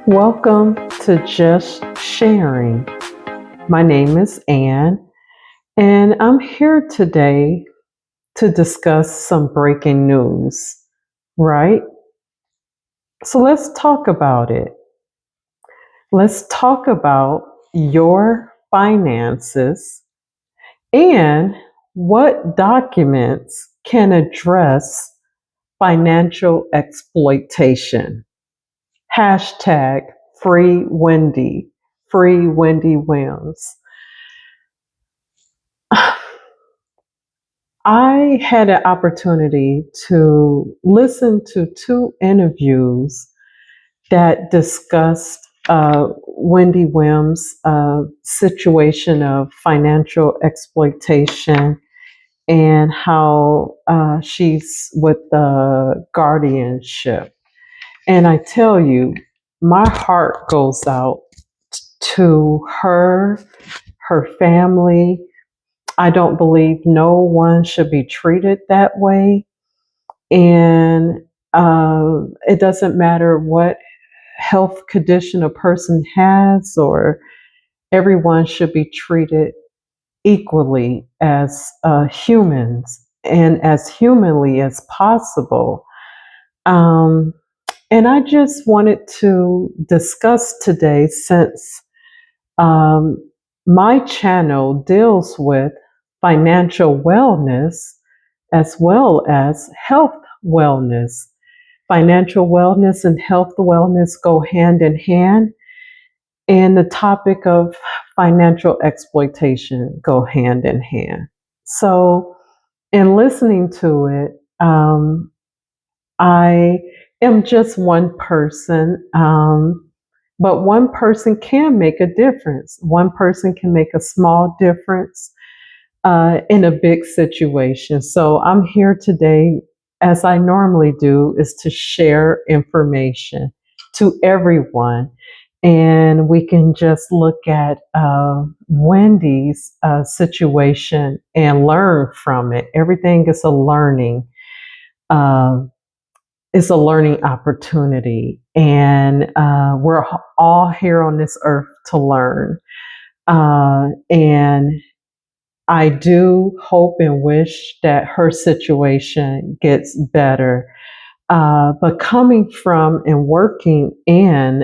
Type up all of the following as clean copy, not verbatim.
Welcome to Just Sharing. My name is Ann, and I'm here today to discuss some breaking news, right? So let's talk about it. Let's talk about your finances and what documents can address financial exploitation. Hashtag free Wendy, free Wendy Williams. I had an opportunity to listen to two interviews that discussed Wendy Williams' situation of financial exploitation and how she's with the guardianship. And I tell you, my heart goes out to her family. I don't believe no one should be treated that way. And it doesn't matter what health condition a person has, or everyone should be treated equally as humans and as humanly as possible. Um, and I just wanted to discuss today, since um, my channel deals with financial wellness as well as health wellness. Financial wellness and health wellness go hand in hand, and the topic of financial exploitation go hand in hand. So, in listening to it, I am just one person, but one person can make a difference. One person can make a small difference in a big situation. So I'm here today, as I normally do, is to share information to everyone. And we can just look at Wendy's situation and learn from it. Everything is a learning. Uh, it's a learning opportunity, and we're all here on this earth to learn. And I do hope and wish that her situation gets better. But coming from and working in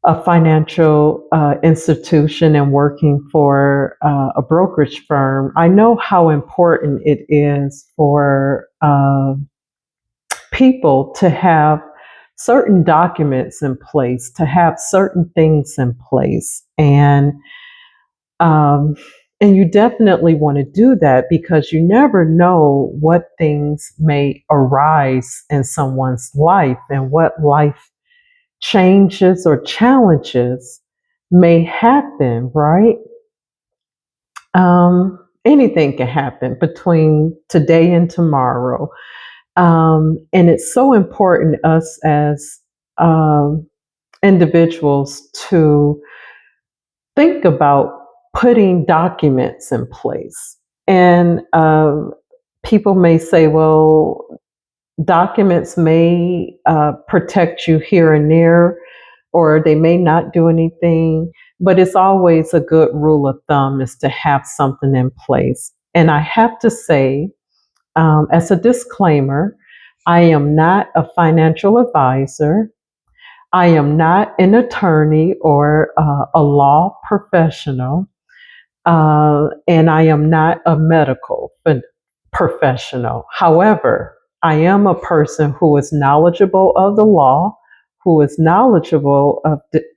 a financial institution and working for a brokerage firm, I know how important it is for people to have certain documents in place, to have certain things in place. Um, and you definitely want to do that because you never know what things may arise in someone's life and what life changes or challenges may happen, right? Anything can happen between today and tomorrow. And it's so important us as um, individuals to think about putting documents in place. And people may say, well, documents may protect you here and there, or they may not do anything. But it's always a good rule of thumb is to have something in place. And I have to say, as a disclaimer, I am not a financial advisor. I am not an attorney or a law professional, and I am not a medical professional. However, I am a person who is knowledgeable of the law, who is knowledgeable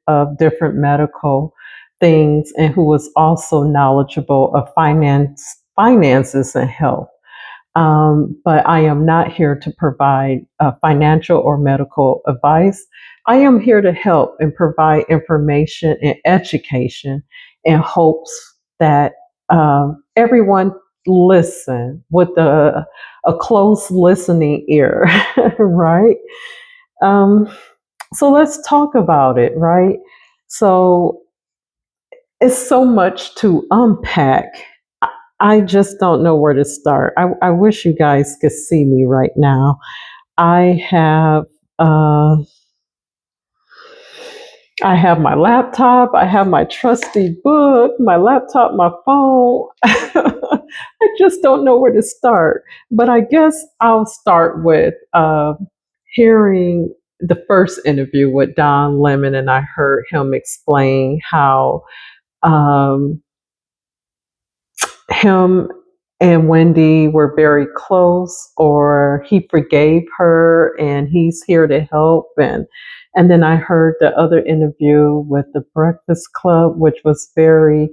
of different medical things, and who is also knowledgeable of finances and health. But I am not here to provide financial or medical advice. I am here to help and provide information and education in hopes that everyone listen with a close listening ear, right? Um, so let's talk about it, right? So it's so much to unpack. I just don't know where to start. I wish you guys could see me right now. I have uh, I have my laptop, I have my trusty book, my laptop, my phone. I just don't know where to start. But I guess I'll start with hearing the first interview with Don Lemon, and I heard him explain how um, him and Wendy were very close, or he forgave her and he's here to help. And then I heard the other interview with the Breakfast Club, which was very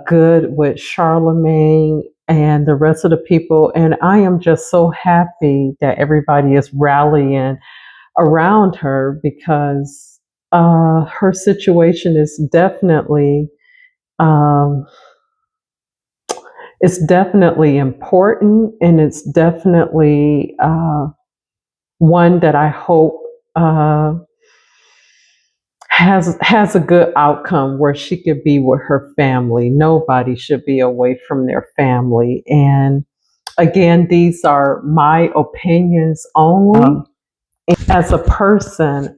good, with Charlemagne and the rest of the people. And I am just so happy that everybody is rallying around her, because her situation is definitely um, it's definitely important, and it's definitely one that I hope uh, has a good outcome, where she could be with her family. Nobody should be away from their family. And again, these are my opinions only. As a person,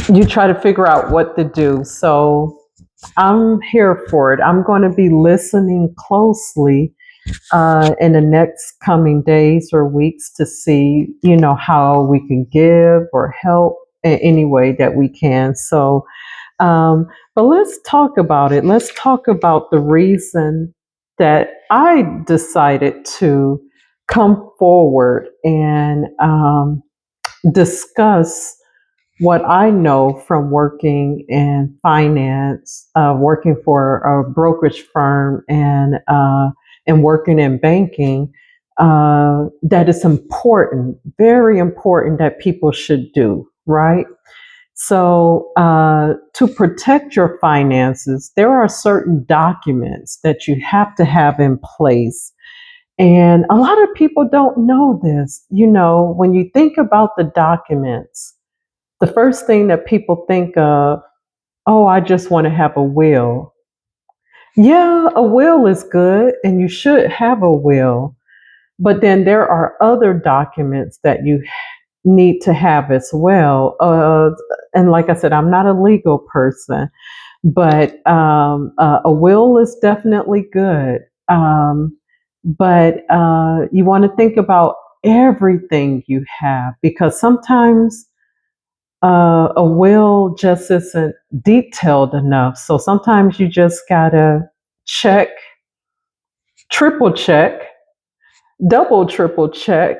you try to figure out what to do. So I'm here for it. I'm going to be listening closely in the next coming days or weeks to see, how we can give or help in any way that we can. So, but let's talk about it. Let's talk about the reason that I decided to come forward and discuss what I know from working in finance, working for a brokerage firm, and working in banking. That is important, very important, that people should do, right? So, to protect your finances, there are certain documents that you have to have in place. And a lot of people don't know this. When you think about the documents, the first thing that people think of, oh, I just want to have a will. Yeah, a will is good, and you should have a will. But then there are other documents that you need to have as well. And like I said, I'm not a legal person, but a will is definitely good. But you want to think about everything you have, because sometimes a will just isn't detailed enough. So sometimes you just gotta check, triple check, double, triple check,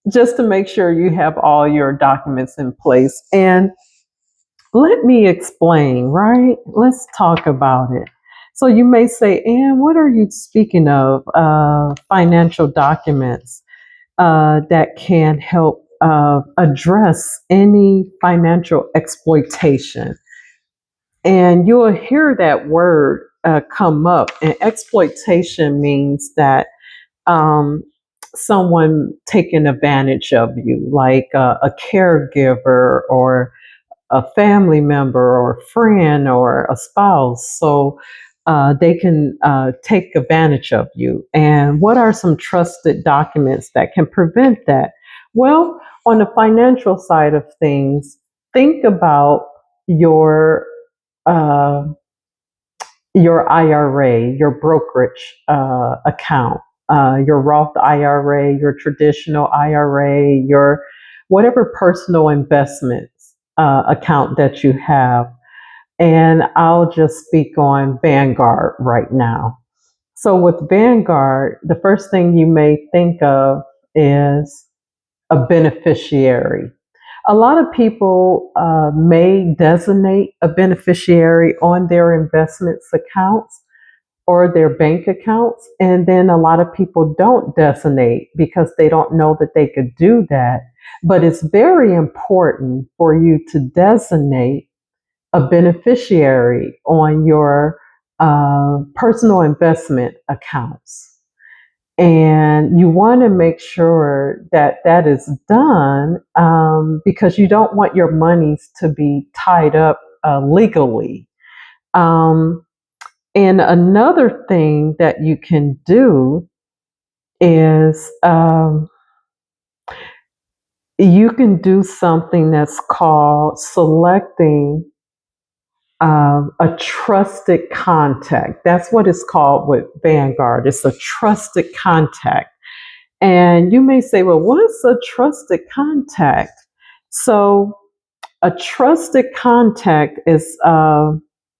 just to make sure you have all your documents in place. And let me explain, right? Let's talk about it. So you may say, Anne, what are you speaking of? Financial documents that can help address any financial exploitation. And you'll hear that word come up. And exploitation means that um, someone taking advantage of you, like a caregiver or a family member or a friend or a spouse. So they can take advantage of you. And what are some trusted documents that can prevent that? Well, on the financial side of things, think about your uh, your IRA, your brokerage account, your Roth IRA, your traditional IRA, your whatever personal investments account that you have. And I'll just speak on Vanguard right now. So, with Vanguard, the first thing you may think of is a beneficiary. A lot of people may designate a beneficiary on their investments accounts or their bank accounts, and then a lot of people don't designate because they don't know that they could do that. But it's very important for you to designate a beneficiary on your personal investment accounts. And you want to make sure that that is done, because you don't want your monies to be tied up legally. Um, and another thing that you can do is, you can do something that's called selecting a trusted contact. That's what it's called with Vanguard. It's a trusted contact. And you may say, well, what's a trusted contact? So, a trusted contact is,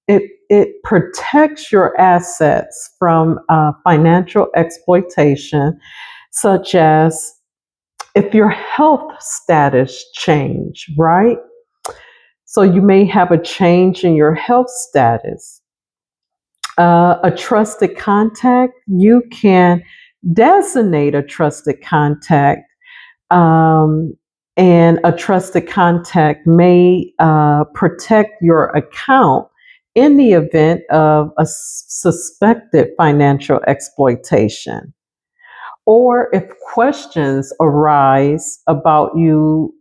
it protects your assets from financial exploitation, such as if your health status change, right? So you may have a change in your health status. A trusted contact, you can designate a trusted contact, um, and a trusted contact may protect your account in the event of a suspected financial exploitation, or if questions arise about your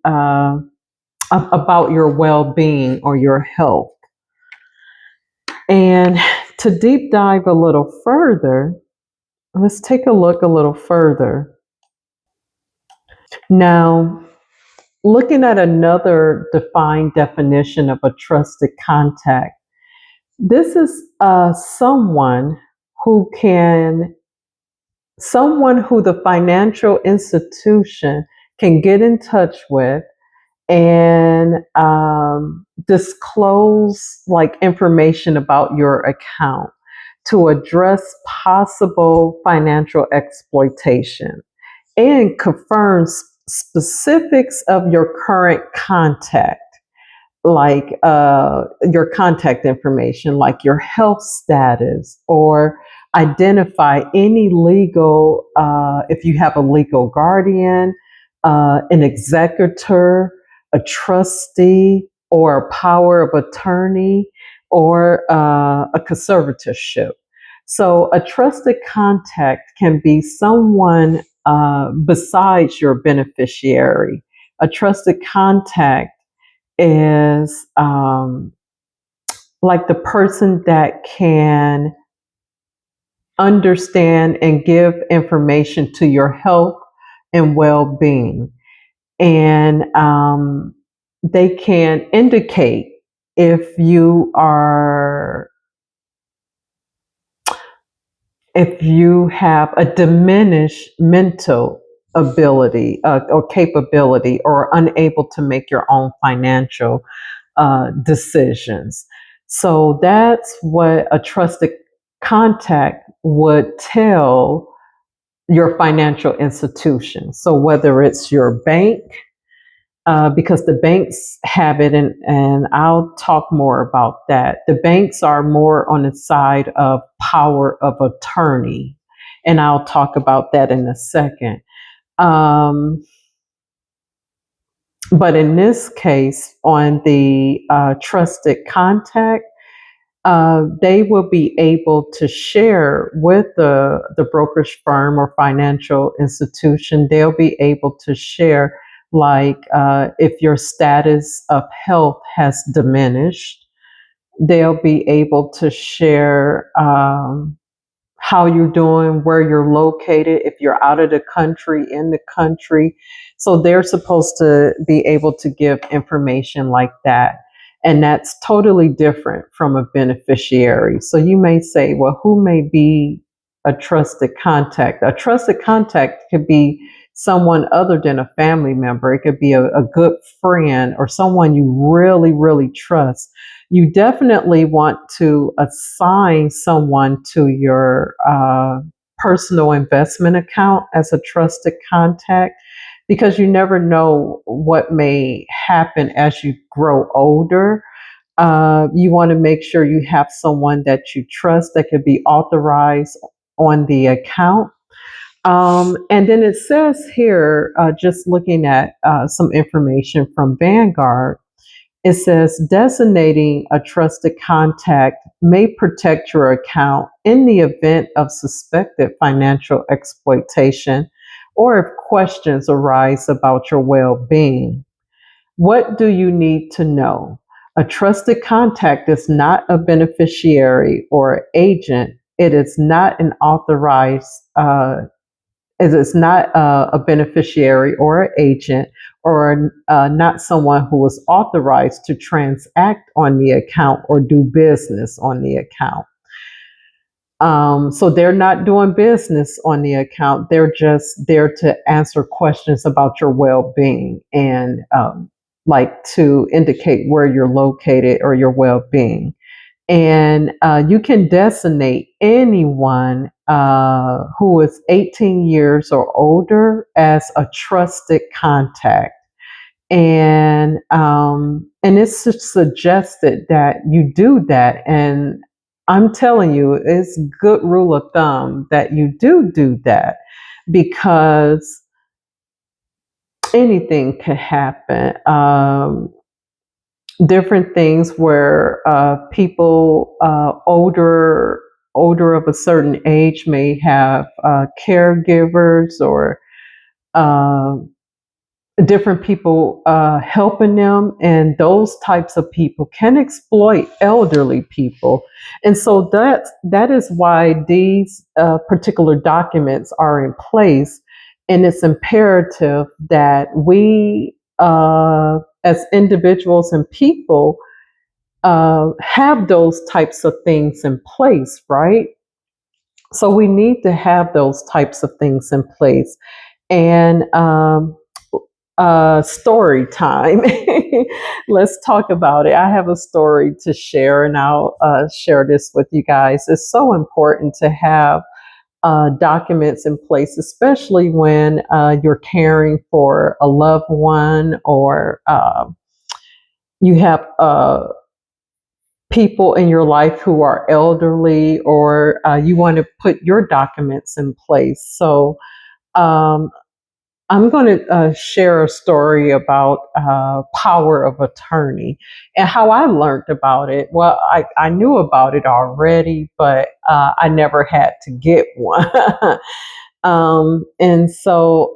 well-being or your health. And to deep dive a little further, let's take a look a little further. Now, looking at another defined definition of a trusted contact, this is who can someone who the financial institution can get in touch with and disclose like information about your account to address possible financial exploitation, and confirms specifics of your current contact, like your contact information, like your health status, or identify any legal, if you have a legal guardian, an executor, a trustee, or a power of attorney, or a conservatorship. So, a trusted contact can be someone besides your beneficiary. A trusted contact is like the person that can understand and give information to your health and well being. And they can indicate if you are if you have a diminished mental ability or capability, or unable to make your own financial decisions. So that's what a trusted contact would tell your financial institution. So whether it's your bank, because the banks have it, and I'll talk more about that. The banks are more on the side of power of attorney, and I'll talk about that in a second. Um, but in this case, on the trusted contact, they will be able to share with the brokerage firm or financial institution. They'll be able to share, like, if your status of health has diminished, they'll be able to share how you're doing, where you're located, if you're out of the country, in the country. So they're supposed to be able to give information like that. And that's totally different from a beneficiary. So you may say, well, who may be a trusted contact? A trusted contact could be someone other than a family member. It could be a good friend or someone you really, really trust. You definitely want to assign someone to your personal investment account as a trusted contact, because you never know what may happen as you grow older. You want to make sure you have someone that you trust that could be authorized on the account. And then it says here, just looking at some information from Vanguard, It says designating a trusted contact may protect your account in the event of suspected financial exploitation or if questions arise about your well being. What do you need to know? A trusted contact is not a beneficiary or agent. It is not an authorized is it's not a beneficiary or an agent or not someone who is authorized to transact on the account or do business on the account. So they're not doing business on the account. They're just there to answer questions about your well-being and like to indicate where you're located or your well-being. And you can designate anyone who is 18 years or older as a trusted contact. And it's suggested that you do that. And I'm telling you, it's good rule of thumb that you do that because anything could happen. Different things where people older of a certain age may have caregivers or uh, different people helping them, and those types of people can exploit elderly people. And so that is why these particular documents are in place, and it's imperative that we as individuals and people have those types of things in place, right? So we need to have those types of things in place. And story time. Let's talk about it. I have a story to share, and I'll share this with you guys. It's so important to have documents in place, especially when you're caring for a loved one or you have people in your life who are elderly, or you want to put your documents in place. So um, I'm going to share a story about power of attorney and how I learned about it. Well, I knew about it already, but I never had to get one. And so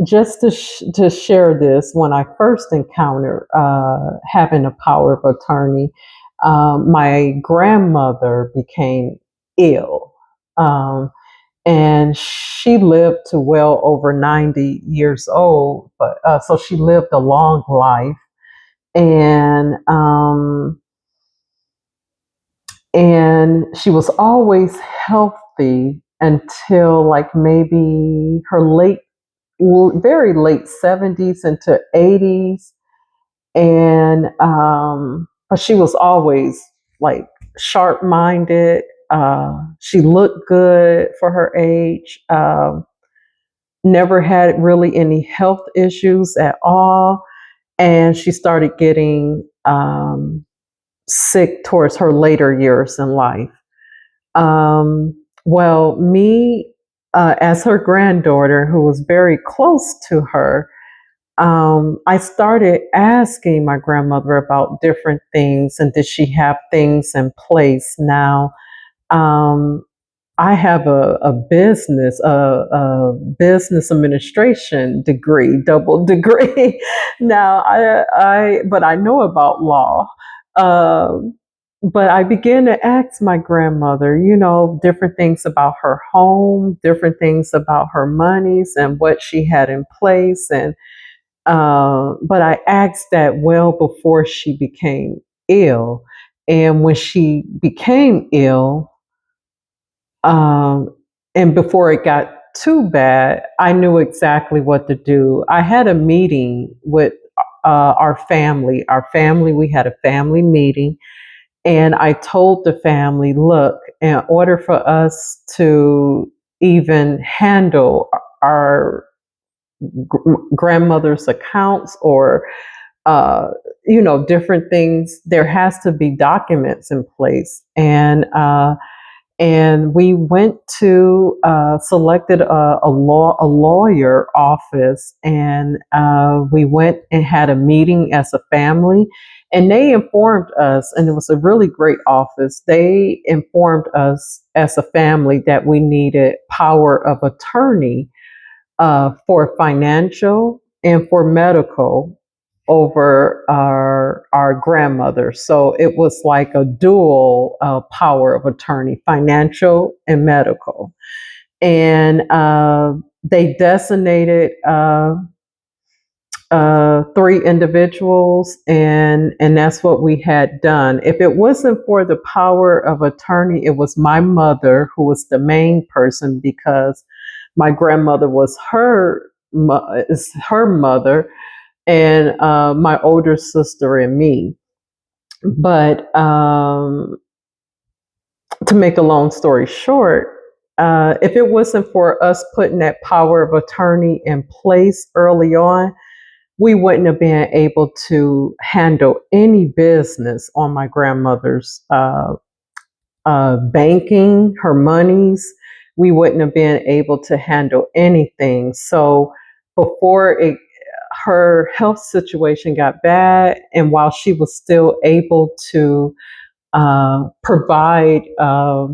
just to share this, when I first encountered having a power of attorney, my grandmother became ill. And she lived to well over 90 years old, but so she lived a long life. And and she was always healthy until like maybe her very late 70s into 80s. And but she was always like sharp minded. She looked good for her age. Never had really any health issues at all. And she started getting sick towards her later years in life. Well, me, as her granddaughter, who was very close to her, I started asking my grandmother about different things and did she have things in place. Now, um, I have a business administration degree, double degree. Now, but I know about law. Um, but I began to ask my grandmother, different things about her home, different things about her monies and what she had in place. And but I asked that well before she became ill. And when she became ill, um, and before it got too bad, I knew exactly what to do. I had a meeting with our family. We had a family meeting, and I told the family, look, in order for us to even handle our grandmother's accounts or uh, different things, there has to be documents in place. And and we went to selected a lawyer office, and we went and had a meeting as a family, and they informed us, and it was a really great office. They informed us as a family that we needed power of attorney for financial and for medical over our grandmother. So it was like a dual power of attorney, financial and medical. And they designated three individuals, and that's what we had done. If it wasn't for the power of attorney, it was my mother who was the main person, because my grandmother was her mother, and my older sister and me. But to make a long story short, if it wasn't for us putting that power of attorney in place early on, we wouldn't have been able to handle any business on my grandmother's banking, her monies. We wouldn't have been able to handle anything. So before her health situation got bad, and while she was still able to provide uh,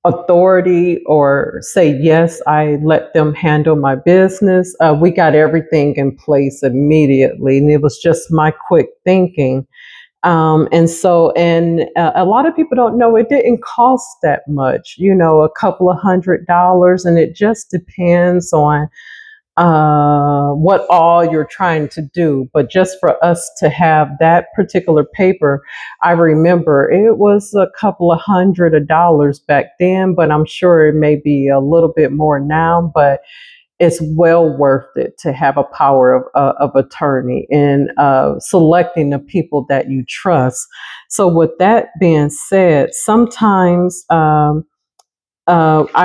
authority or say, yes, I let them handle my business, we got everything in place immediately. And it was just my quick thinking. And a lot of people don't know it didn't cost that much, a couple of $100. And it just depends on what all you're trying to do. But just for us to have that particular paper, I remember it was a couple of $100 back then, but I'm sure it may be a little bit more now. But it's well worth it to have a power of attorney and selecting the people that you trust. So, with that being said, sometimes I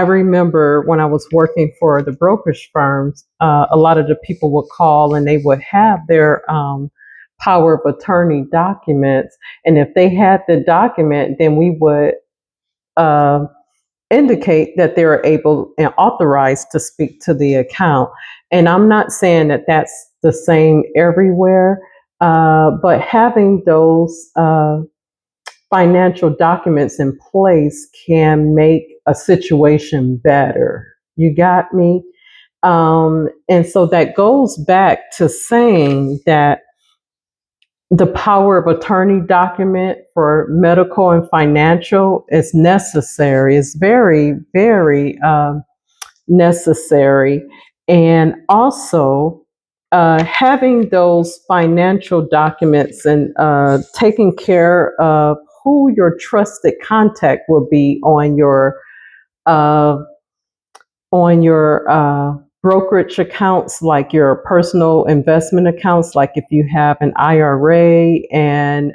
remember when I was working for the brokerage firms, a lot of the people would call and they would have their power of attorney documents. And if they had the document, then we would uh, indicate that they're able and authorized to speak to the account. And I'm not saying that that's the same everywhere, but having those financial documents in place can make a situation better. You got me? And so that goes back to saying that the power of attorney document for medical and financial is necessary. It's very, very necessary. And also, having those financial documents and taking care of who your trusted contact will be uh, on your brokerage accounts, like your personal investment accounts, like if you have an IRA and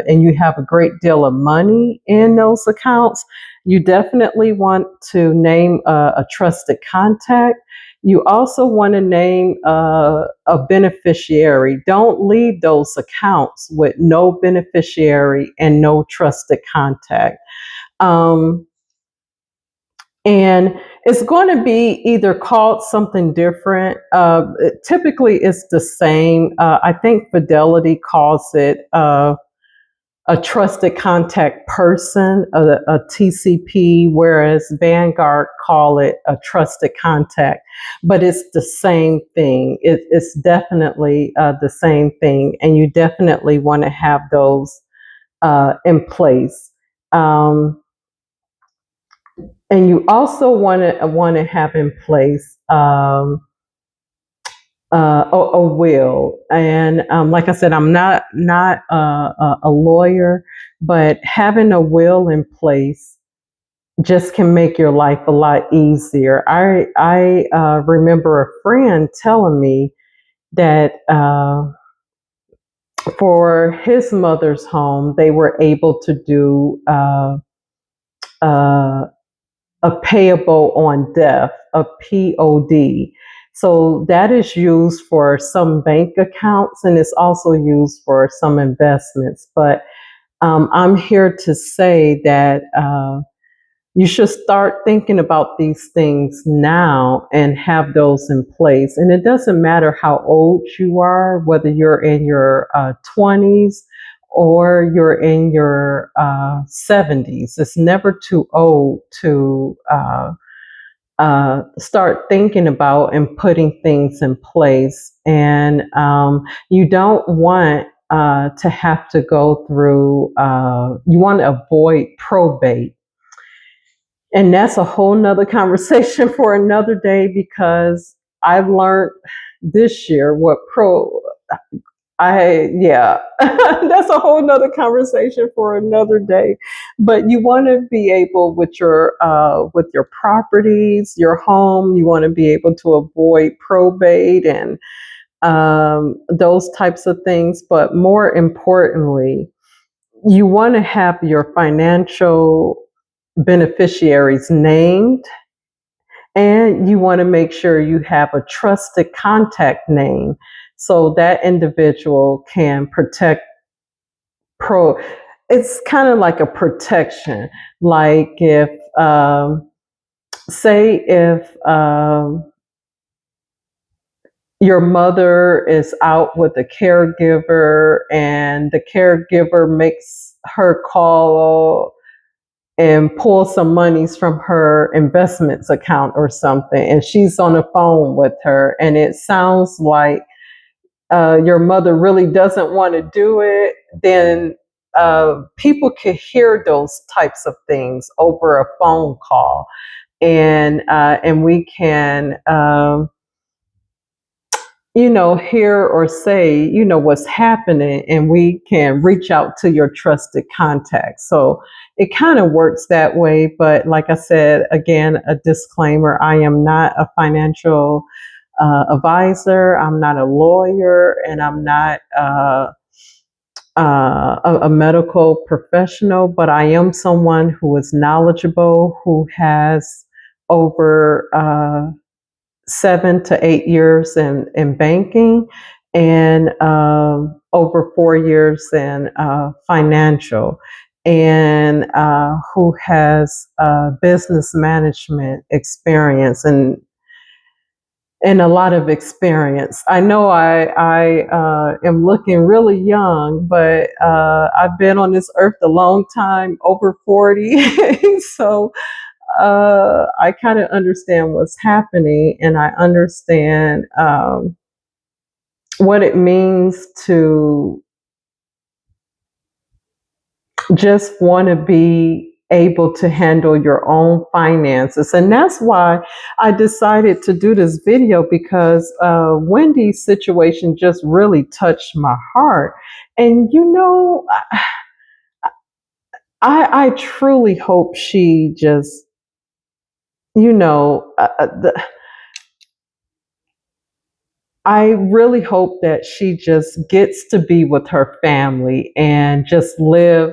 you have a great deal of money in those accounts, you definitely want to name a trusted contact. You also want to name a beneficiary. Don't leave those accounts with no beneficiary and no trusted contact. Um, and it's going to be either called something different. Typically, it's the same. I think Fidelity calls it a trusted contact person, a TCP, whereas Vanguard call it a trusted contact. But it's the same thing. It's definitely the same thing, and you definitely want to have those in place. And you also want to have in place a will. And like I said, I'm not a lawyer, but having a will in place just can make your life a lot easier. I remember a friend telling me that for his mother's home, they were able to do uh, a payable on death, a POD. So that is used for some bank accounts and it's also used for some investments. But I'm here to say that you should start thinking about these things now and have those in place. And it doesn't matter how old you are, whether you're in your 20s or you're in your 70s. It's never too old to start thinking about and putting things in place. And you don't want to have to go through, you want to avoid probate. And that's a whole nother conversation for another day, because I've learned this year what yeah, that's a whole nother conversation for another day. But you want to be able with your properties, your home, you want to be able to avoid probate and those types of things. But more importantly, you want to have your financial beneficiaries named, and you want to make sure you have a trusted contact name so that individual can protect pro it's kind of like a protection. Like if say if your mother is out with a caregiver and the caregiver makes her call and pull some monies from her investments account or something, and she's on the phone with her, and it sounds like your mother really doesn't want to do it, then people can hear those types of things over a phone call, and we can hear or say, what's happening, and we can reach out to your trusted contact. So it kind of works that way. But like I said, again, a disclaimer, I am not a financial advisor, I'm not a lawyer, and I'm not a medical professional, but I am someone who is knowledgeable, who has over 7 to 8 years in banking, and over 4 years in financial, and who has business management experience and a lot of experience. I know I am looking really young, but I've been on this earth a long time, over 40. So I kind of understand what's happening, and I understand what it means to just want to be able to handle your own finances. And that's why I decided to do this video, because Wendy's situation just really touched my heart. And I truly hope she just, you know, I really hope that she just gets to be with her family and just live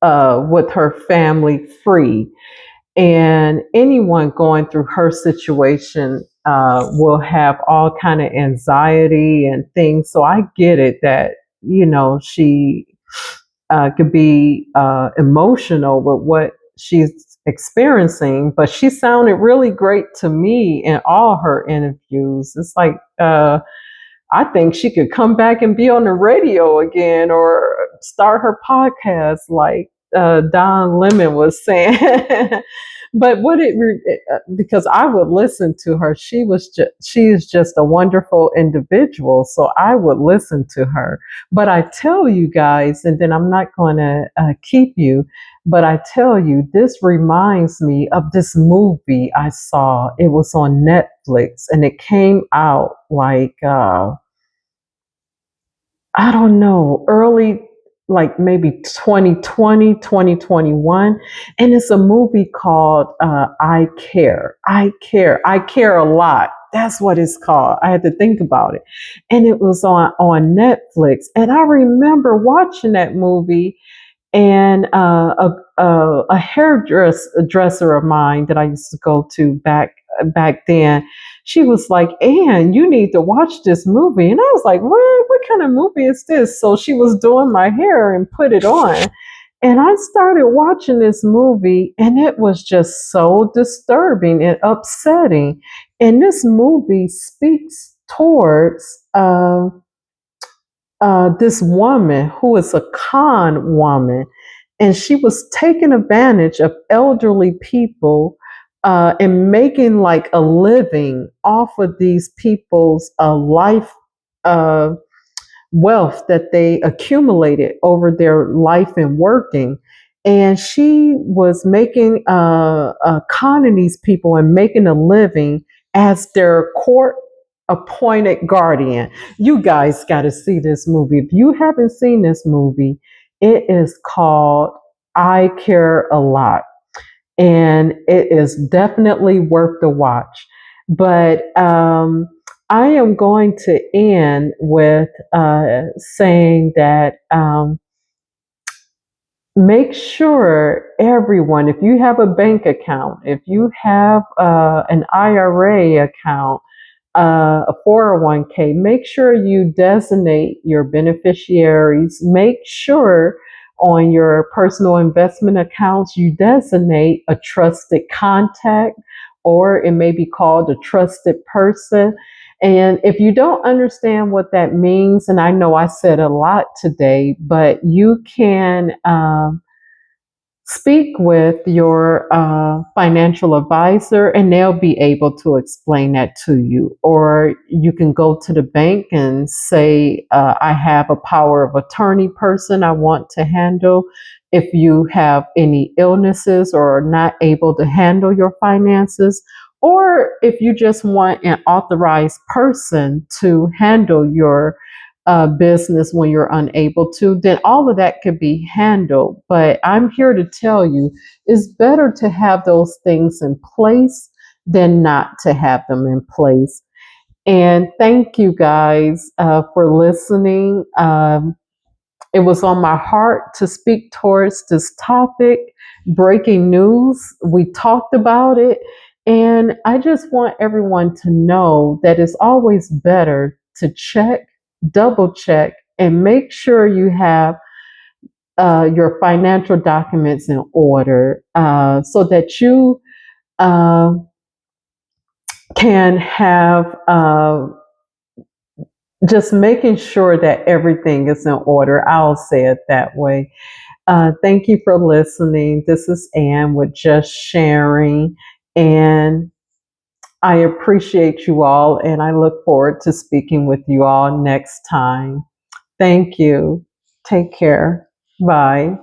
with her family free. And anyone going through her situation will have all kind of anxiety and things. So I get it that she could be emotional with what she's experiencing, but she sounded really great to me in all her interviews. It's like I think she could come back and be on the radio again, or start her podcast like Don Lemon was saying. But because I would listen to her. She is just a wonderful individual, so I would listen to her. But I tell you guys, and then I'm not going to keep you, but I tell you, this reminds me of this movie I saw. It was on Netflix, and it came out like I don't know, early, like maybe 2020, 2021. And it's a movie called I Care. I Care. I Care a Lot. That's what it's called. I had to think about it. And it was on Netflix. And I remember watching that movie, and a hairdresser of mine that I used to go to back back then. She was like, Ann, you need to watch this movie. And I was like, what kind of movie is this? So she was doing my hair and put it on. And I started watching this movie, and it was just so disturbing and upsetting. And this movie speaks towards this woman who is a con woman, and she was taking advantage of elderly people and making like a living off of these people's life uh, wealth that they accumulated over their life and working. And she was making conning these people and making a living as their court appointed guardian. You guys got to see this movie. If you haven't seen this movie, it is called I Care a Lot, and it is definitely worth the watch. But I am going to end with saying that make sure everyone, if you have a bank account, if you have an IRA account, a 401k, make sure you designate your beneficiaries. Make sure on your personal investment accounts you designate a trusted contact, or it may be called a trusted person. And if you don't understand what that means, and I know I said a lot today, but you can speak with your financial advisor, and they'll be able to explain that to you. Or you can go to the bank and say, I have a power of attorney person I want to handle if you have any illnesses or are not able to handle your finances, or if you just want an authorized person to handle your business when you're unable to, then all of that could be handled. But I'm here to tell you it's better to have those things in place than not to have them in place. And thank you guys for listening. It was on my heart to speak towards this topic, breaking news. We talked about it. And I just want everyone to know that it's always better to check, double check, and make sure you have your financial documents in order so that you uh, can have just making sure that everything is in order. I'll say it that way. Thank you for listening. This is Ann with Just Sharing, and I appreciate you all, and I look forward to speaking with you all next time. Thank you. Take care. Bye.